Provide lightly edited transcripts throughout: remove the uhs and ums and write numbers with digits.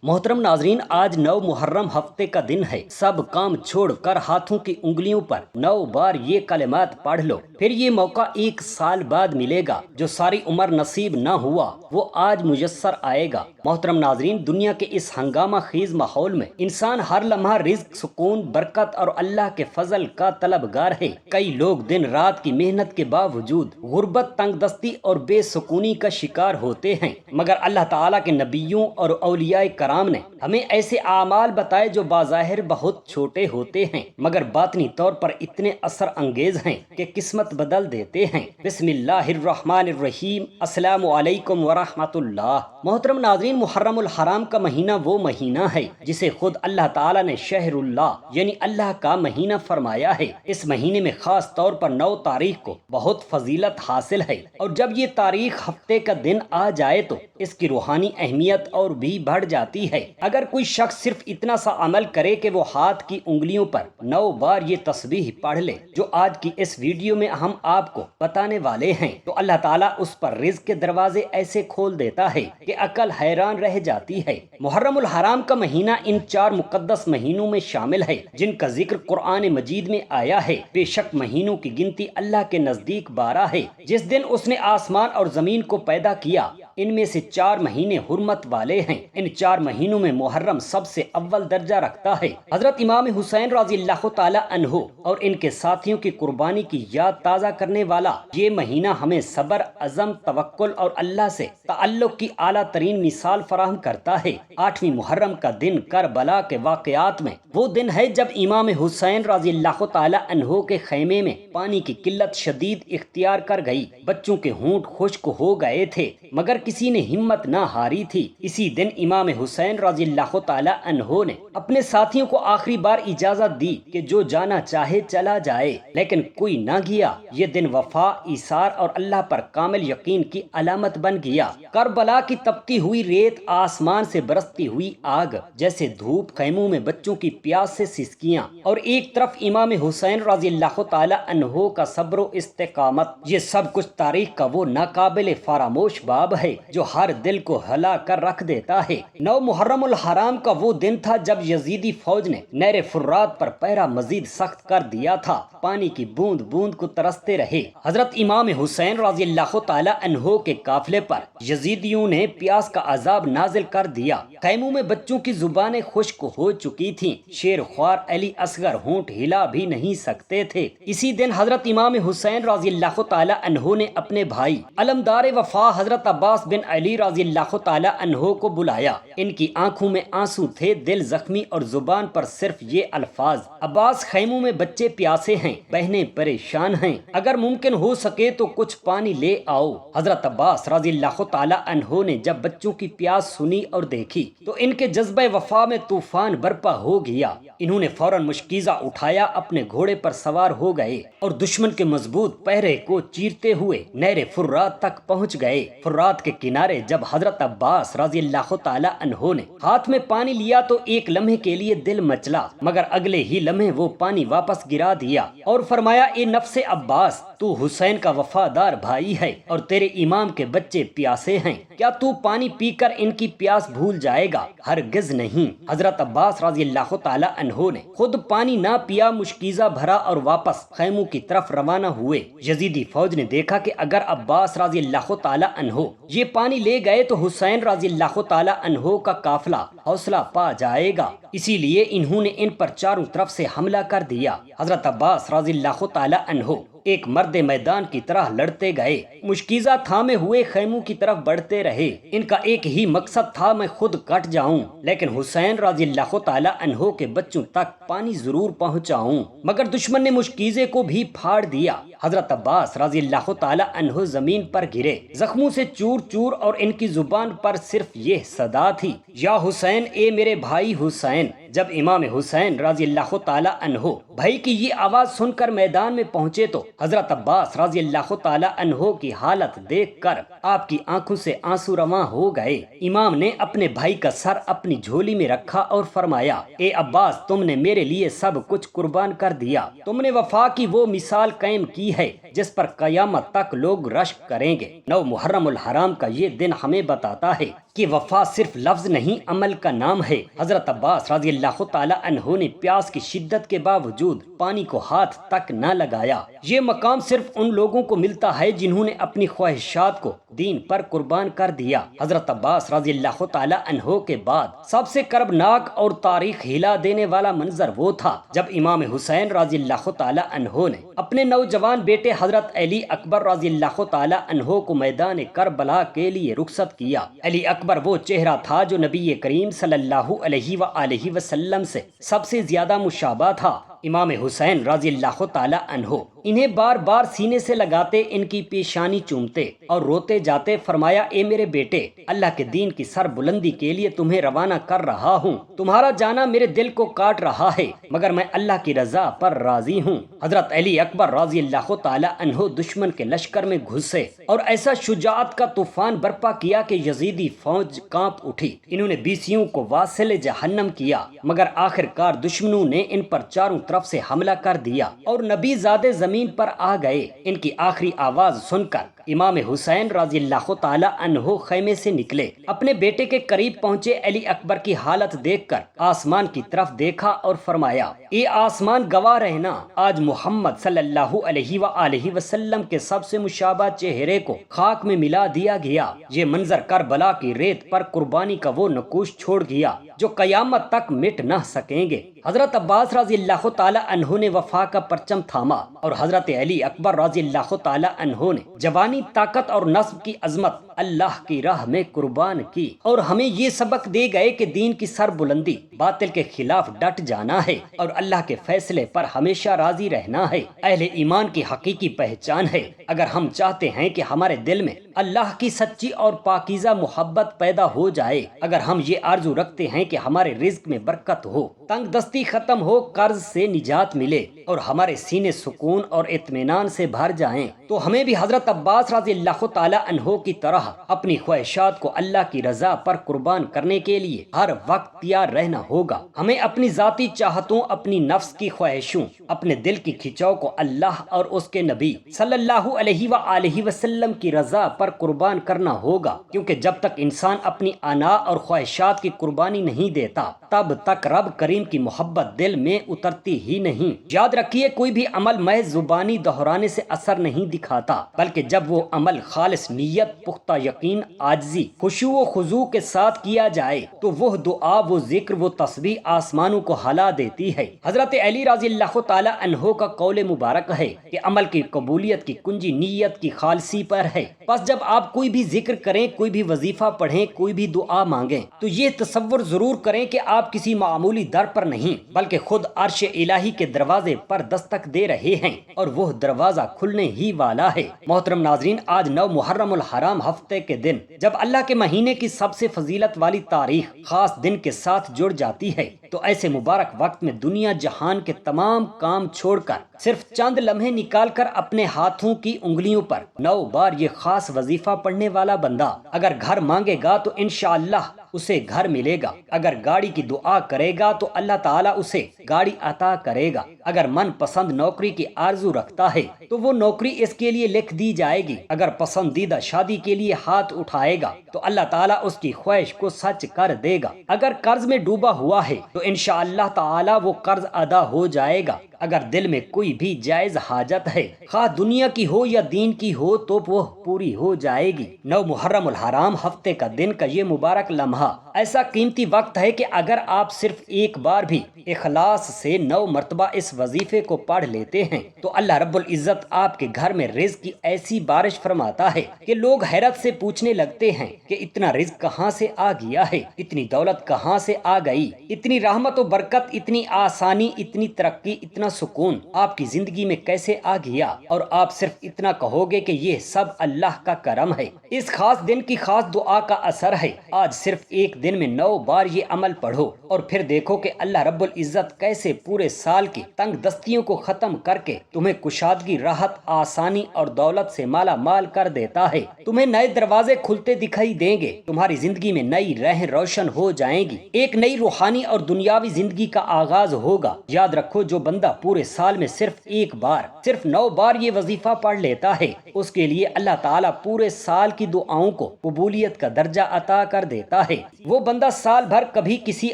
محترم ناظرین، آج 9 محرم ہفتے کا دن ہے۔ سب کام چھوڑ کر ہاتھوں کی انگلیوں پر 9 بار یہ کلمات پڑھ لو، پھر یہ موقع 1 سال بعد ملے گا۔ جو ساری عمر نصیب نہ ہوا وہ آج میسر آئے گا۔ محترم ناظرین، دنیا کے اس ہنگامہ خیز ماحول میں انسان ہر لمحہ رزق، سکون، برکت اور اللہ کے فضل کا طلبگار ہے۔ کئی لوگ دن رات کی محنت کے باوجود غربت، تنگ دستی اور بے سکونی کا شکار ہوتے ہیں، مگر اللہ تعالیٰ کے نبیوں اور اولیاء کرام نے ہمیں ایسے اعمال بتائے جو بظاہر بہت چھوٹے ہوتے ہیں مگر باطنی طور پر اتنے اثر انگیز ہیں کہ قسمت بدل دیتے ہیں۔ بسم اللہ الرحمن الرحیم۔ السلام علیکم ورحمۃ اللہ۔ محترم ناظرین، محرم الحرام کا مہینہ وہ مہینہ ہے جسے خود اللہ تعالیٰ نے شہر اللہ یعنی اللہ کا مہینہ فرمایا ہے۔ اس مہینے میں خاص طور پر 9 تاریخ کو بہت فضیلت حاصل ہے، اور جب یہ تاریخ ہفتے کا دن آ جائے تو اس کی روحانی اہمیت اور بھی بڑھ جاتی ہے۔ اگر کوئی شخص صرف اتنا سا عمل کرے کہ وہ ہاتھ کی انگلیوں پر 9 بار یہ تسبیح پڑھ لے جو آج کی اس ویڈیو میں ہم آپ کو بتانے والے ہیں، تو اللہ تعالیٰ اس پر رزق کے دروازے ایسے کھول دیتا ہے کہ عقل حیران رہ جاتی ہے۔ محرم الحرام کا مہینہ ان 4 مقدس مہینوں میں شامل ہے جن کا ذکر قرآن مجید میں آیا ہے۔ بے شک مہینوں کی گنتی اللہ کے نزدیک 12 ہے۔ جس دن اس نے آسمان اور زمین کو پیدا کیا، ان میں سے 4 مہینے حرمت والے ہیں۔ ان 4 مہینوں میں محرم سب سے اول درجہ رکھتا ہے۔ حضرت امام حسین رضی اللہ تعالی عنہ اور ان کے ساتھیوں کی قربانی کی یاد تازہ کرنے والا یہ مہینہ ہمیں صبر، عزم، توکل اور اللہ سے تعلق کی اعلیٰ ترین مثال فراہم کرتا ہے۔ 8ویں محرم کا دن کربلا کے واقعات میں وہ دن ہے جب امام حسین رضی اللہ تعالی عنہ کے خیمے میں پانی کی قلت شدید اختیار کر گئی۔ بچوں کے ہونٹ خشک ہو گئے تھے مگر کسی نے ہمت نہ ہاری تھی۔ اسی دن امام حسین رضی اللہ تعالی عنہ نے اپنے ساتھیوں کو آخری بار اجازت دی کہ جو جانا چاہے چلا جائے، لیکن کوئی نہ گیا۔ یہ دن وفا، ایثار اور اللہ پر کامل یقین کی علامت بن گیا۔ کربلا کی تپتی ہوئی ریت، آسمان سے برستی ہوئی آگ جیسے دھوپ، خیموں میں بچوں کی پیاس سے سسکیاں، اور ایک طرف امام حسین رضی اللہ تعالی عنہ کا صبر و استقامت، یہ سب کچھ تاریخ کا وہ ناقابل فراموش باب ہے جو ہر دل کو ہلا کر رکھ دیتا ہے۔ 9 محرم الحرام کا وہ دن تھا جب یزیدی فوج نے نہر فرات پر پہرا مزید سخت کر دیا تھا۔ پانی کی بوند بوند کو ترستے رہے۔ حضرت امام حسین رضی اللہ تعالی عنہ کے قافلے پر یزیدیوں نے پیاس کا عذاب نازل کر دیا۔ خیموں میں بچوں کی زبانیں خشک ہو چکی تھیں۔ شیر خوار علی اصغر ہونٹ ہلا بھی نہیں سکتے تھے۔ اسی دن حضرت امام حسین رضی اللہ تعالی عنہ نے اپنے بھائی علمدار وفا حضرت عباس بن علی رضی اللہ تعالی عنہ کو بلایا۔ ان کی آنکھوں میں آنسو تھے، دل زخمی اور زبان پر صرف یہ الفاظ: عباس، خیموں میں بچے پیاسے ہیں، بہنیں پریشان ہیں، اگر ممکن ہو سکے تو کچھ پانی لے آؤ۔ حضرت عباس رضی اللہ تعالی عنہ نے جب بچوں کی پیاس سنی اور دیکھی تو ان کے جذبہ وفا میں طوفان برپا ہو گیا۔ انہوں نے فوراً مشکیزہ اٹھایا، اپنے گھوڑے پر سوار ہو گئے اور دشمن کے مضبوط پہرے کو چیرتے ہوئے نہر فرات تک پہنچ گئے۔ فرات کے کنارے جب حضرت عباس رضی اللہ تعالی عنہ نے ہاتھ میں پانی لیا تو ایک لمحے کے لیے دل مچلا، مگر اگلے ہی لمحے وہ پانی واپس گرا دیا اور فرمایا: اے نفس عباس، تو حسین کا وفادار بھائی ہے اور تیرے امام کے بچے پیاسے ہیں، کیا تو پانی پی کر ان کی پیاس بھول جائے گا؟ ہرگز نہیں۔ حضرت عباس رضی اللہ تعالی عنہ نے خود پانی نہ پیا، مشکیزہ بھرا اور واپس خیموں کی طرف روانہ ہوئے۔ یزیدی فوج نے دیکھا کہ اگر عباس رضی اللہ تعالی عنہ یہ پانی لے گئے تو حسین رضی اللہ تعالی عنہ کا قافلہ حوصلہ پا جائے گا، اسی لیے انہوں نے ان پر چاروں طرف سے حملہ کر دیا۔ حضرت عباس رضی اللہ تعالی عنہ ایک مرد میدان کی طرح لڑتے گئے، مشکیزہ تھامے ہوئے خیموں کی طرف بڑھتے رہے۔ ان کا ایک ہی مقصد تھا: میں خود کٹ جاؤں لیکن حسین رضی اللہ تعالی عنہ کے بچوں تک پانی ضرور پہنچاؤں، مگر دشمن نے مشکیزے کو بھی پھاڑ دیا۔ حضرت عباس رضی اللہ تعالی عنہ زمین پر گرے، زخموں سے چور چور، اور ان کی زبان پر صرف یہ صدا تھی: یا حسین، اے میرے بھائی حسین۔ جب امام حسین رضی اللہ تعالی عنہ بھائی کی یہ آواز سن کر میدان میں پہنچے تو حضرت عباس رضی اللہ تعالی عنہ کی حالت دیکھ کر آپ کی آنکھوں سے آنسو رواں ہو گئے۔ امام نے اپنے بھائی کا سر اپنی جھولی میں رکھا اور فرمایا: اے عباس، تم نے میرے لیے سب کچھ قربان کر دیا، تم نے وفا کی وہ مثال قائم کی ہے جس پر قیامت تک لوگ رشک کریں گے۔ 9 محرم الحرام کا یہ دن ہمیں بتاتا ہے کہ وفا صرف لفظ نہیں، عمل کا نام ہے۔ حضرت عباس رضی اللہ تعالی عنہ نے پیاس کی شدت کے باوجود پانی کو ہاتھ تک نہ لگایا۔ یہ مقام صرف ان لوگوں کو ملتا ہے جنہوں نے اپنی خواہشات کو دین پر قربان کر دیا۔ حضرت عباس رضی اللہ تعالی عنہ کے بعد سب سے کربناک اور تاریخ ہلا دینے والا منظر وہ تھا جب امام حسین رضی اللہ تعالی عنہ نے اپنے نوجوان بیٹے حضرت علی اکبر رضی اللہ تعالی عنہ کو میدان کربلا کے لیے رخصت کیا۔ علی اکبر وہ چہرہ تھا جو نبی کریم صلی اللہ علیہ وآلہ وسلم سے سب سے زیادہ مشابہ تھا۔ امام حسین رضی اللہ تعالی عنہ انہیں بار بار سینے سے لگاتے، ان کی پیشانی چومتے اور روتے جاتے، فرمایا اے میرے بیٹے، اللہ کے دین کی سر بلندی کے لیے تمہیں روانہ کر رہا ہوں۔ تمہارا جانا میرے دل کو کاٹ رہا ہے، مگر میں اللہ کی رضا پر راضی ہوں۔ حضرت علی اکبر رضی اللہ تعالی عنہ دشمن کے لشکر میں گھسے اور ایسا شجاعت کا طوفان برپا کیا کہ یزیدی فوج کانپ اٹھی۔ انہوں نے بیسیوں کو واصل جہنم کیا، مگر آخر کار دشمنوں نے ان پر چاروں طرف سے حملہ کر دیا اور نبی زادے زمین پر آ گئے۔ ان کی آخری آواز سن کر امام حسین رضی اللہ تعالی عنہ خیمے سے نکلے، اپنے بیٹے کے قریب پہنچے، علی اکبر کی حالت دیکھ کر آسمان کی طرف دیکھا اور فرمایا اے آسمان گواہ رہنا، آج محمد صلی اللہ علیہ وآلہ وسلم کے سب سے مشابہ چہرے کو خاک میں ملا دیا گیا۔ یہ منظر کربلا کی ریت پر قربانی کا وہ نقوش چھوڑ گیا جو قیامت تک مٹ نہ سکیں گے۔ حضرت عباس رضی اللہ تعالی عنہ نے وفا کا پرچم تھاما اور حضرت علی اکبر رضی اللہ تعالی عنہ نے جوانی، طاقت اور نصب کی عظمت اللہ کی راہ میں قربان کی، اور ہمیں یہ سبق دے گئے کہ دین کی سر بلندی باطل کے خلاف ڈٹ جانا ہے اور اللہ کے فیصلے پر ہمیشہ راضی رہنا ہے۔ اہل ایمان کی حقیقی پہچان ہے۔ اگر ہم چاہتے ہیں کہ ہمارے دل میں اللہ کی سچی اور پاکیزہ محبت پیدا ہو جائے، اگر ہم یہ آرزو رکھتے ہیں کہ ہمارے رزق میں برکت ہو، تنگ دستی ختم ہو، قرض سے نجات ملے اور ہمارے سینے سکون اور اطمینان سے بھر جائیں، تو ہمیں بھی حضرت عباس رضی اللہ تعالی عنہ کی طرح اپنی خواہشات کو اللہ کی رضا پر قربان کرنے کے لیے ہر وقت تیار رہنا ہوگا۔ ہمیں اپنی ذاتی چاہتوں، اپنی نفس کی خواہشوں، اپنے دل کی کھچاؤ کو اللہ اور اس کے نبی صلی اللہ علیہ وآلہ وسلم کی رضا پر قربان کرنا ہوگا، کیونکہ جب تک انسان اپنی انا اور خواہشات کی قربانی نہیں دیتا، تب تک رب کریم کی محبت دل میں اترتی ہی نہیں۔ یاد رکھیے، کوئی بھی عمل محض زبانی دہرانے سے اثر نہیں دکھاتا، بلکہ جب وہ عمل خالص نیت، پختہ یقین، عاجزی، خشوع و خضوع کے ساتھ کیا جائے تو وہ دعا، وہ ذکر، وہ تسبیح آسمانوں کو ہلا دیتی ہے۔ حضرت علی رضی اللہ تعالی عنہ کا قول مبارک ہے کہ عمل کی قبولیت کی کنجی نیت کی خالصی پر ہے۔ بس جب آپ کوئی بھی ذکر کریں، کوئی بھی وظیفہ پڑھیں، کوئی بھی دعا مانگیں، تو یہ تصور ضرور کریں کہ آپ کسی معمولی در پر نہیں بلکہ خود عرش الہی کے دروازے پر دستک دے رہے ہیں، اور وہ دروازہ کھلنے ہی والا ہے۔ محترم ناظرین، آج 9 محرم الحرام ہفتے کے دن، جب اللہ کے مہینے کی سب سے فضیلت والی تاریخ خاص دن کے ساتھ جڑ جاتی ہے، تو ایسے مبارک وقت میں دنیا جہان کے تمام کام چھوڑ کر صرف چند لمحے نکال کر اپنے ہاتھوں کی انگلیوں پر 9 بار یہ خاص وظیفہ پڑھنے والا بندہ اگر گھر مانگے گا تو انشاءاللہ اسے گھر ملے گا، اگر گاڑی کی دعا کرے گا تو اللہ تعالیٰ اسے گاڑی عطا کرے گا، اگر من پسند نوکری کی آرزو رکھتا ہے تو وہ نوکری اس کے لیے لکھ دی جائے گی، اگر پسندیدہ شادی کے لیے ہاتھ اٹھائے گا تو اللہ تعالیٰ اس کی خواہش کو سچ کر دے گا، اگر قرض میں ڈوبا ہوا ہے تو انشاءاللہ تعالیٰ وہ قرض ادا ہو جائے گا، اگر دل میں کوئی بھی جائز حاجت ہے، خواہ دنیا کی ہو یا دین کی ہو، تو وہ پوری ہو جائے گی۔ 9 محرم الحرام ہفتے کا دن کا یہ مبارک لمحہ ایسا قیمتی وقت ہے کہ اگر آپ صرف ایک بار بھی اخلاص سے 9 مرتبہ اس وظیفے کو پڑھ لیتے ہیں تو اللہ رب العزت آپ کے گھر میں رزق کی ایسی بارش فرماتا ہے کہ لوگ حیرت سے پوچھنے لگتے ہیں کہ اتنا رزق کہاں سے آ گیا ہے، اتنی دولت کہاں سے آ گئی، اتنی رحمت و برکت، اتنی آسانی، اتنی ترقی، اتنا سکون آپ کی زندگی میں کیسے آ گیا، اور آپ صرف اتنا کہو گے کہ یہ سب اللہ کا کرم ہے۔ اس خاص دن کی خاص دعا کا اثر ہے۔ آج صرف ایک دن میں 9 بار یہ عمل پڑھو اور پھر دیکھو کہ اللہ رب العزت کیسے پورے سال کی تنگ دستیوں کو ختم کر کے تمہیں کشادگی، راحت، آسانی اور دولت سے مالا مال کر دیتا ہے۔ تمہیں نئے دروازے کھلتے دکھائی دیں گے، تمہاری زندگی میں نئی راہیں روشن ہو جائیں گی، ایک نئی روحانی اور دنیاوی زندگی کا آغاز ہوگا۔ یاد رکھو، جو بندہ پورے سال میں صرف ایک بار، صرف 9 بار یہ وظیفہ پڑھ لیتا ہے، اس کے لیے اللہ تعالیٰ پورے سال کی دعاؤں کو قبولیت کا درجہ عطا کر دیتا ہے۔ وہ بندہ سال بھر کبھی کسی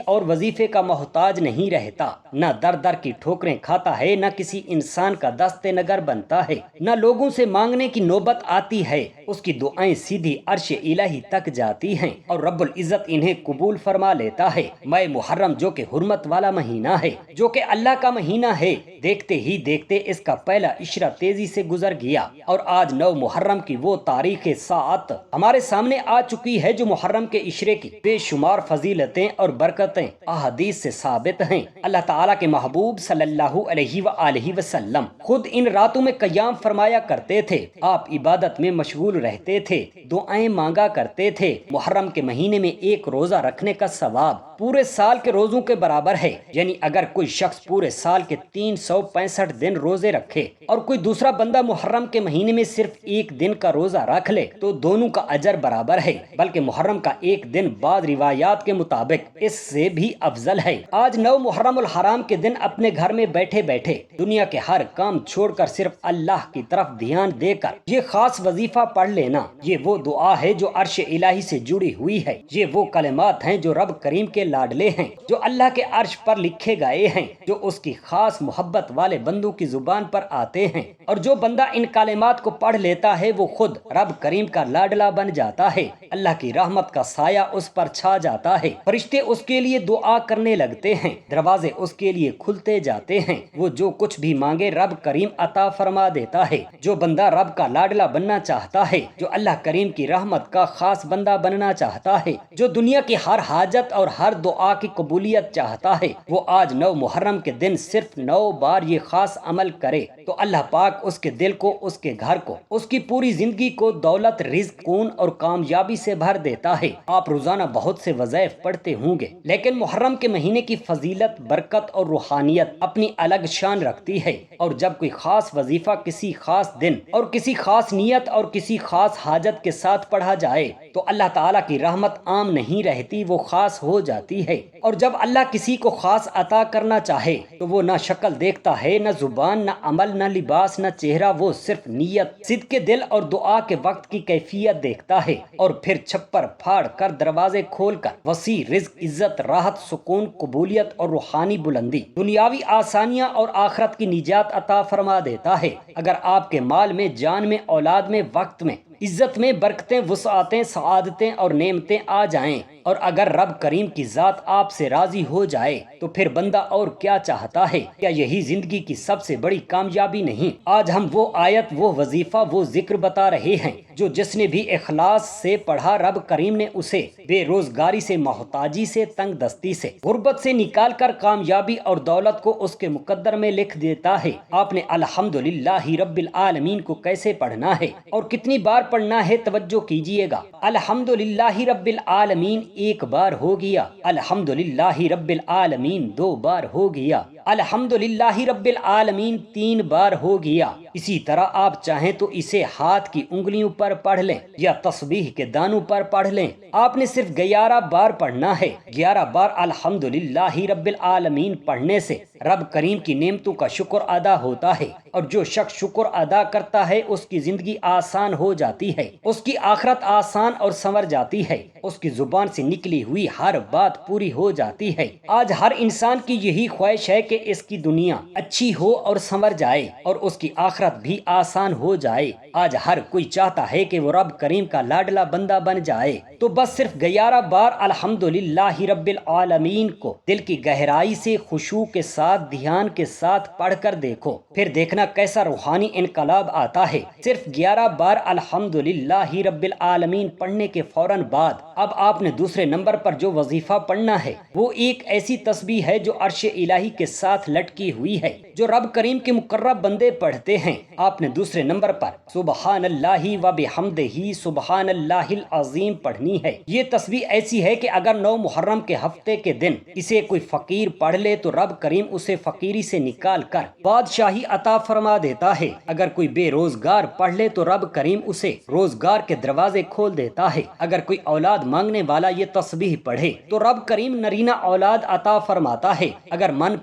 اور وظیفے کا محتاج نہیں رہتا، نہ در در کی ٹھوکریں کھاتا ہے، نہ کسی انسان کا دست نگر بنتا ہے، نہ لوگوں سے مانگنے کی نوبت آتی ہے۔ اس کی دعائیں سیدھی عرش الہی تک جاتی ہیں اور رب العزت انہیں قبول فرما لیتا ہے۔ ماہ محرم جو کہ حرمت والا مہینہ ہے، جو کہ اللہ کا مہینہ ہے، دیکھتے ہی دیکھتے اس کا پہلا عشرہ تیزی سے گزر گیا، اور آج 9 محرم کی وہ تاریخ ساعت ہمارے سامنے آ چکی ہے جو محرم کے عشرے کی بے شمار فضیلتیں اور برکتیں احادیث سے ثابت ہیں۔ اللہ تعالیٰ کے محبوب صلی اللہ علیہ وآلہ وسلم خود ان راتوں میں قیام فرمایا کرتے تھے، آپ عبادت میں مشغول رہتے تھے، دعائیں مانگا کرتے تھے۔ محرم کے مہینے میں ایک روزہ رکھنے کا ثواب پورے سال کے روزوں کے برابر ہے، یعنی اگر کوئی شخص پورے سال کے 365 دن روزے رکھے اور کوئی دوسرا بندہ محرم کے مہینے میں صرف ایک دن کا روزہ رکھ لے تو دونوں کا اجر برابر ہے، بلکہ محرم کا ایک دن بعض روایات کے مطابق اس سے بھی افضل ہے۔ آج 9 محرم الحرام کے دن اپنے گھر میں بیٹھے بیٹھے دنیا کے ہر کام چھوڑ کر صرف اللہ کی طرف دھیان دے کر یہ خاص وظیفہ پڑھ لینا، یہ وہ دعا ہے جو عرش الہی سے جڑی ہوئی ہے، یہ وہ کلمات ہیں جو رب کریم کے لاڈلے ہیں، جو اللہ کے عرش پر لکھے گئے ہیں، جو اس کی خاص محبت والے بندوں کی زبان پر آتے ہیں، اور جو بندہ ان کلمات کو پڑھ لیتا ہے وہ خود رب کریم کا لاڈلا بن جاتا ہے، اللہ کی رحمت کا سایہ اس پر چھا جاتا ہے، فرشتے اس کے لیے دعا کرنے لگتے ہیں، دروازے اس کے لیے کھلتے جاتے ہیں، وہ جو کچھ بھی مانگے رب کریم عطا فرما دیتا ہے۔ جو بندہ رب کا لاڈلا بننا چاہتا ہے، جو اللہ کریم کی رحمت کا خاص بندہ بننا چاہتا ہے، جو دنیا کی ہر حاجت اور ہر دعا کی قبولیت چاہتا ہے، وہ آج 9 محرم کے دن صرف 9 بار یہ خاص عمل کرے تو اللہ پاک اس کے دل کو، اس کے گھر کو، اس کی پوری زندگی کو دولت، رزق، سکون اور کامیابی سے بھر دیتا ہے۔ آپ روزانہ بہت سے وظائف پڑھتے ہوں گے، لیکن محرم کے مہینے کی فضیلت، برکت اور روحانیت اپنی الگ شان رکھتی ہے، اور جب کوئی خاص وظیفہ کسی خاص دن اور کسی خاص نیت اور کسی خاص حاجت کے ساتھ پڑھا جائے تو اللہ تعالیٰ کی رحمت عام نہیں رہتی، وہ خاص ہو جاتی ہے۔ اور جب اللہ کسی کو خاص عطا کرنا چاہے تو وہ نہ شکل دیکھتا ہے، نہ زبان، نہ عمل، نہ لباس، نہ چہرہ، وہ صرف نیت، صدق دل اور دعا کے وقت کی کیفیت دیکھتا ہے، اور پھر چھپر پھاڑ کر دروازے کھول کر وسیع رزق، عزت، راحت، سکون، قبولیت اور روحانی بلندی، دنیاوی آسانیاں اور آخرت کی نجات عطا فرما دیتا ہے۔ اگر آپ کے مال میں، جان میں، اولاد میں، وقت میں، عزت میں برکتیں، وسعتیں، سعادتیں اور نعمتیں آ جائیں، اور اگر رب کریم کی ذات آپ سے راضی ہو جائے تو پھر بندہ اور کیا چاہتا ہے؟ کیا یہی زندگی کی سب سے بڑی کامیابی نہیں؟ آج ہم وہ آیت، وہ وظیفہ، وہ ذکر بتا رہے ہیں جو جس نے بھی اخلاص سے پڑھا رب کریم نے اسے بے روزگاری سے، محتاجی سے، تنگ دستی سے، غربت سے نکال کر کامیابی اور دولت کو اس کے مقدر میں لکھ دیتا ہے۔ آپ نے الحمدللہ رب العالمین کو کیسے پڑھنا ہے اور کتنی بار پڑھنا ہے، توجہ کیجئے گا۔ الحمدللہ رب العالمین ایک بار ہو گیا، الحمدللہ رب العالمین 2 بار ہو گیا، الحمدللہ رب العالمین 3 بار ہو گیا۔ اسی طرح آپ چاہیں تو اسے ہاتھ کی انگلیوں پر پڑھ لیں یا تسبیح کے دانوں پر پڑھ لیں۔ آپ نے صرف 11 بار پڑھنا ہے۔ 11 بار الحمدللہ رب العالمین پڑھنے سے رب کریم کی نعمتوں کا شکر ادا ہوتا ہے، اور جو شخص شکر ادا کرتا ہے اس کی زندگی آسان ہو جاتی ہے، اس کی آخرت آسان اور سنور جاتی ہے، اس کی زبان سے نکلی ہوئی ہر بات پوری ہو جاتی ہے۔ آج ہر انسان کی یہی خواہش ہے کہ اس کی دنیا اچھی ہو اور سنور جائے اور اس کی آخرت بھی آسان ہو جائے۔ آج ہر کوئی چاہتا ہے کہ وہ رب کریم کا لاڈلا بندہ بن جائے، تو بس صرف 11 بار الحمدللہ رب العالمین کو دل کی گہرائی سے، خشوع کے ساتھ، دھیان کے ساتھ پڑھ کر دیکھو، پھر دیکھنا کیسا روحانی انقلاب آتا ہے۔ صرف 11 بار الحمدللہ رب العالمین پڑھنے کے فوراً بعد اب آپ نے دوسرے نمبر پر جو وظیفہ پڑھنا ہے وہ ایک ایسی تسبیح ہے جو عرش الہی کے ساتھ لٹکی ہوئی ہے، جو رب کریم کے مقرب بندے پڑھتے ہیں۔ آپ نے دوسرے نمبر پر سبحان اللہ و بحمدہ سبحان اللہ العظیم پڑھنی ہے۔ یہ تسبیح ایسی ہے کہ اگر 9 محرم کے ہفتے کے دن اسے کوئی فقیر پڑھ لے تو رب کریم اسے فقیری سے نکال کر بادشاہی عطا فرما دیتا ہے۔ اگر کوئی بے روزگار پڑھ لے تو رب کریم اسے روزگار کے دروازے کھول دیتا ہے۔ اگر کوئی اولاد مانگنے والا یہ تسبیح پڑھے تو رب کریم نرینہ اولاد عطا فرماتا ہے۔ اگر من